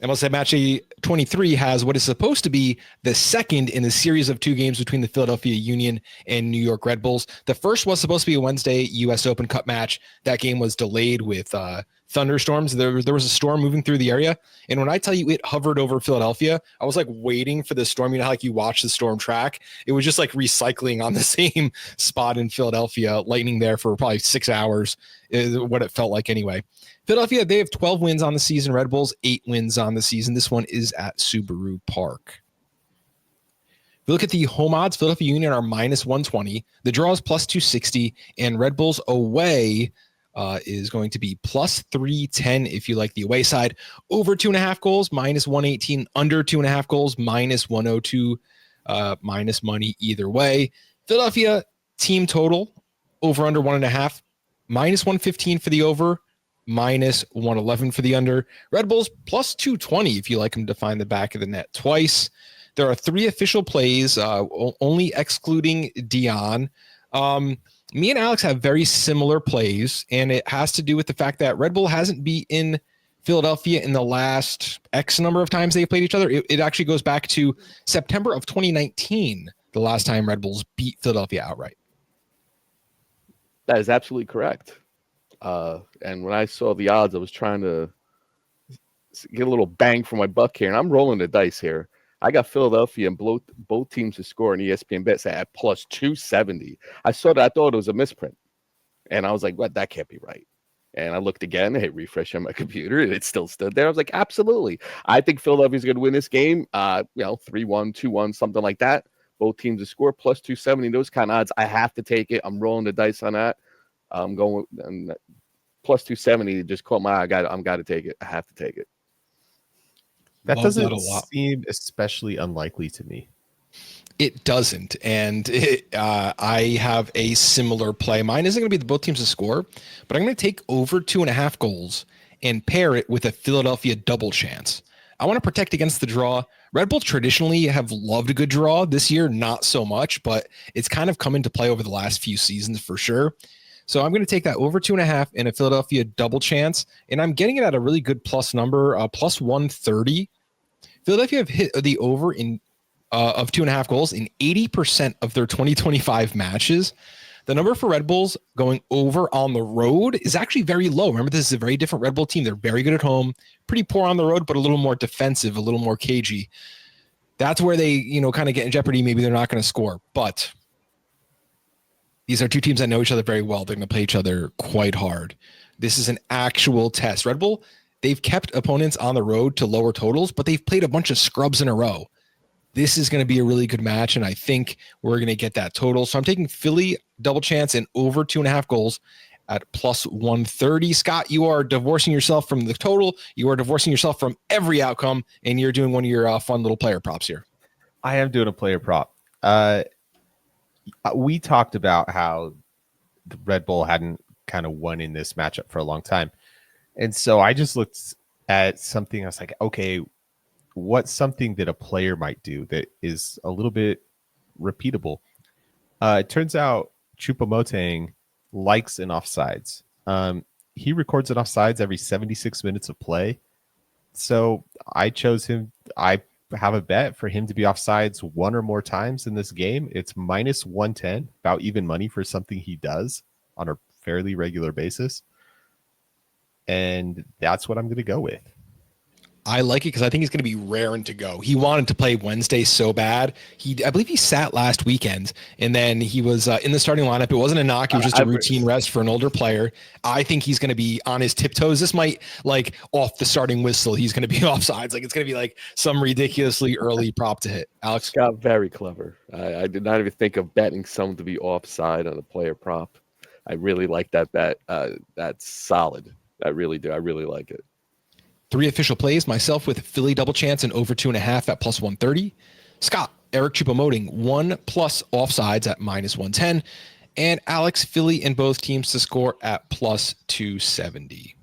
MLS Match 23 has what is supposed to be the second in the series of 2 games between the Philadelphia Union and New York Red Bulls. The first was supposed to be a Wednesday US Open Cup match. That game was delayed with thunderstorms. There was a storm moving through the area. And when I tell you it hovered over Philadelphia, I was like waiting for the storm. You know how like you watch the storm track? It was just like recycling on the same spot in Philadelphia, lightning there for probably 6 hours, is what it felt like anyway. Philadelphia, they have 12 wins on the season. Red Bulls, 8 wins on the season. This one is at Subaru Park. If we look at the home odds, Philadelphia Union are minus 120. The draw is plus 260. And Red Bulls away is going to be plus 310 if you like the away side. Over 2.5 goals, minus 118. Under 2.5 goals, minus 102. Minus money either way. Philadelphia team total, over under 1.5. Minus 115 for the over. Minus 111 for the under. Red Bulls plus 220 if you like them to find the back of the net twice. There are 3 official plays, only excluding Dion. Me and Alex have very similar plays, and it has to do with the fact that Red Bull hasn't beaten Philadelphia in the last X number of times they've played each other. It actually goes back to September of 2019, the last time Red Bulls beat Philadelphia outright. That is absolutely correct. And when I saw the odds, I was trying to get a little bang for my buck here, and I'm rolling the dice here. I got Philadelphia and both teams to score in ESPN bets at plus 270. I saw that. I thought it was a misprint, and I was like, "What? That can't be right." And I looked again, I hit refresh on my computer, and it still stood there. I was like, "Absolutely, I think Philadelphia's going to win this game. 3-1, 2-1, something like that. Both teams to score plus 270. Those kind of odds, I have to take it. I'm rolling the dice on that. I'm going plus 270. Just caught my eye. I'm got to take it. I have to take it. That doesn't seem especially unlikely to me. It doesn't, and I have a similar play. Mine isn't going to be the both teams to score, but I'm going to take over 2.5 goals and pair it with a Philadelphia double chance. I want to protect against the draw. Red Bulls traditionally have loved a good draw. This year, not so much, but it's kind of come into play over the last few seasons for sure. So I'm going to take that over 2.5 and a Philadelphia double chance, and I'm getting it at a really good plus number, plus 130. Philadelphia have hit the over in of 2.5 goals in 80% of their 2025 matches. The number for Red Bulls going over on the road is actually very low. Remember, this is a very different Red Bull team. They're very good at home, pretty poor on the road, but a little more defensive, a little more cagey. That's where they, kind of get in jeopardy. Maybe they're not going to score, but these are two teams that know each other very well. They're going to play each other quite hard. This is an actual test. Red Bull, they've kept opponents on the road to lower totals, but they've played a bunch of scrubs in a row. This is going to be a really good match, and I think we're going to get that total. So I'm taking Philly double chance and over 2.5 goals at plus 130. Scott, you are divorcing yourself from the total. You are divorcing yourself from every outcome, and you're doing one of your fun little player props here. I am doing a player prop. We talked about how the Red Bull hadn't kind of won in this matchup for a long time. And so I just looked at something. I was like, okay, what's something that a player might do that is a little bit repeatable? It turns out Choupo-Moting likes an offsides. He records an offsides every 76 minutes of play. So I chose him. I have a bet for him to be offsides one or more times in this game. It's minus 110, about even money for something he does on a fairly regular basis. And that's what I'm going to go with. I like it because I think he's going to be raring to go. He wanted to play Wednesday so bad. I believe he sat last weekend, and then he was in the starting lineup. It wasn't a knock. It was just a routine rest for an older player. I think he's going to be on his tiptoes. This might, off the starting whistle, he's going to be offsides. It's going to be some ridiculously early prop to hit. Alex? Scott, very clever. I did not even think of betting someone to be offside on a player prop. I really like that bet. That's solid. I really do. I really like it. 3 official plays, myself with Philly double chance and over 2.5 at plus 130. Scott, Eric Choupo-Moting, 1+ offsides at minus 110. And Alex, Philly and both teams to score at plus 270.